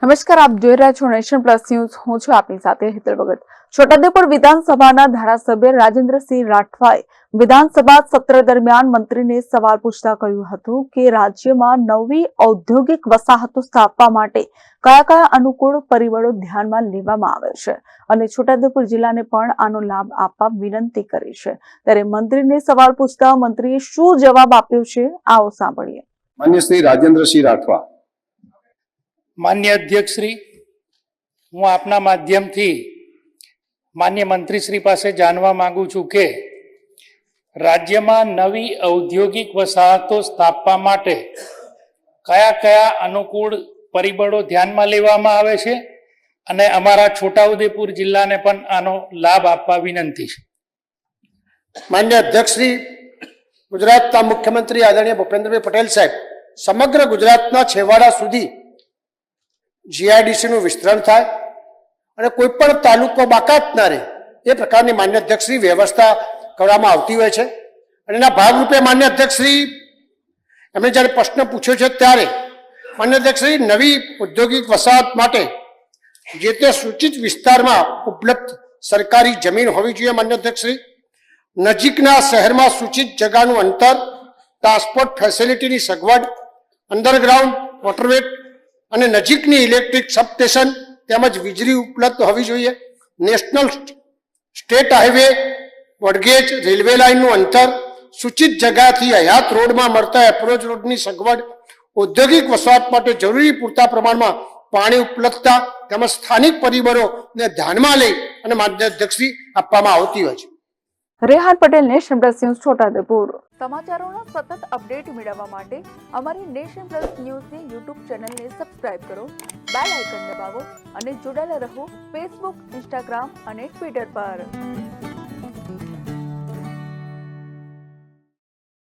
નમસ્કાર, આપ જોઈ રહ્યા છો નેશન પ્લસ ન્યૂઝ. હું છું આપની સાથે હેતલ ભગત. છોટાઉદેપુર વિધાનસભાના ધારાસભ્ય રાજેન્દ્રસિંહ રાઠવાએ વિધાનસભા સત્ર દરમિયાન મંત્રીને સવાલ પૂછતા કહ્યું હતું કે રાજ્યમાં નવી ઔદ્યોગિક વસાહતો સ્થાપવા માટે કયા કયા અનુકૂળ પરિબળો ધ્યાનમાં લેવામાં આવે છે અને છોટાઉદેપુર જિલ્લાને પણ આનો લાભ આપવા વિનંતી કરી છે. ત્યારે મંત્રીને સવાલ પૂછતા મંત્રીએ શું જવાબ આપ્યો છે, આવો સાંભળીએ. માન્ય શ્રી રાજેન્દ્રસિંહ રાઠવા. માન્ય અધ્યક્ષ શ્રી, હું આપના માધ્યમથી માન્ય મંત્રી શ્રી પાસે જાણવા માંગુ છું કે રાજ્યમાં નવી ઔદ્યોગિક વસાહતો સ્થાપવા માટે કયા કયા અનુકૂળ પરિબળો ધ્યાનમાં લેવામાં આવે છે અને અમારા છોટાઉદેપુર જિલ્લાને પણ આનો લાભ આપવા વિનંતી છે. માન્ય અધ્યક્ષ શ્રી, ગુજરાતના મુખ્યમંત્રી આદરણીય ભૂપેન્દ્રભાઈ પટેલ સાહેબ સમગ્ર ગુજરાતના છેવાડા સુધી જીઆઈડીસીનું વિસ્તરણ થાય અને કોઈ પણ તાલુકો બાકાત ના રહે એ પ્રકારની માન્ય અધ્યક્ષશ્રી વ્યવસ્થા કરવામાં આવતી હોય છે. અને એના ભાગરૂપે માન્ય અધ્યક્ષશ્રી એમણે જ્યારે પ્રશ્ન પૂછ્યો છે ત્યારે માન્ય અધ્યક્ષશ્રી નવી ઔદ્યોગિક વસાહત માટે જે તે સૂચિત વિસ્તારમાં ઉપલબ્ધ સરકારી જમીન હોવી જોઈએ. માન્ય અધ્યક્ષશ્રી, નજીકના શહેરમાં સૂચિત જગાનું અંતર, ટ્રાન્સપોર્ટ ફેસિલિટીની સગવડ, અંડરગ્રાઉન્ડ વોટરવે અને નજીકની ઇલેક્ટ્રિક સબસ્ટેશન તેમજ વીજળી ઉપલબ્ધ હોવી જોઈએ. નેશનલ સ્ટેટ હાઈવે, વડગેજ, રેલવે લાઇનનું અંતર, સૂચિત જગ્યાથી હયાત રોડમાં મળતા એપ્રોચ રોડની સગવડ, ઔદ્યોગિક વસાહત માટે જરૂરી પૂરતા પ્રમાણમાં પાણી ઉપલબ્ધતા તેમજ સ્થાનિક પરિબળોને ધ્યાનમાં લઈ અને માન્ય અધ્યક્ષશ્રી આપવામાં આવતી હોય છે. Rehan Patel, Nation Plus News, Chhotaudepur. સમાચારોના સતત અપડેટ મેળવવા માટે અમારી નેશન પ્લસ ન્યૂઝની યુટ્યુબ ચેનલને સબસ્ક્રાઇબ કરો, બેલ આઇકન દબાવો અને જોડાયેલા રહો ફેસબુક, ઇન્સ્ટાગ્રામ અને ટ્વિટર પર.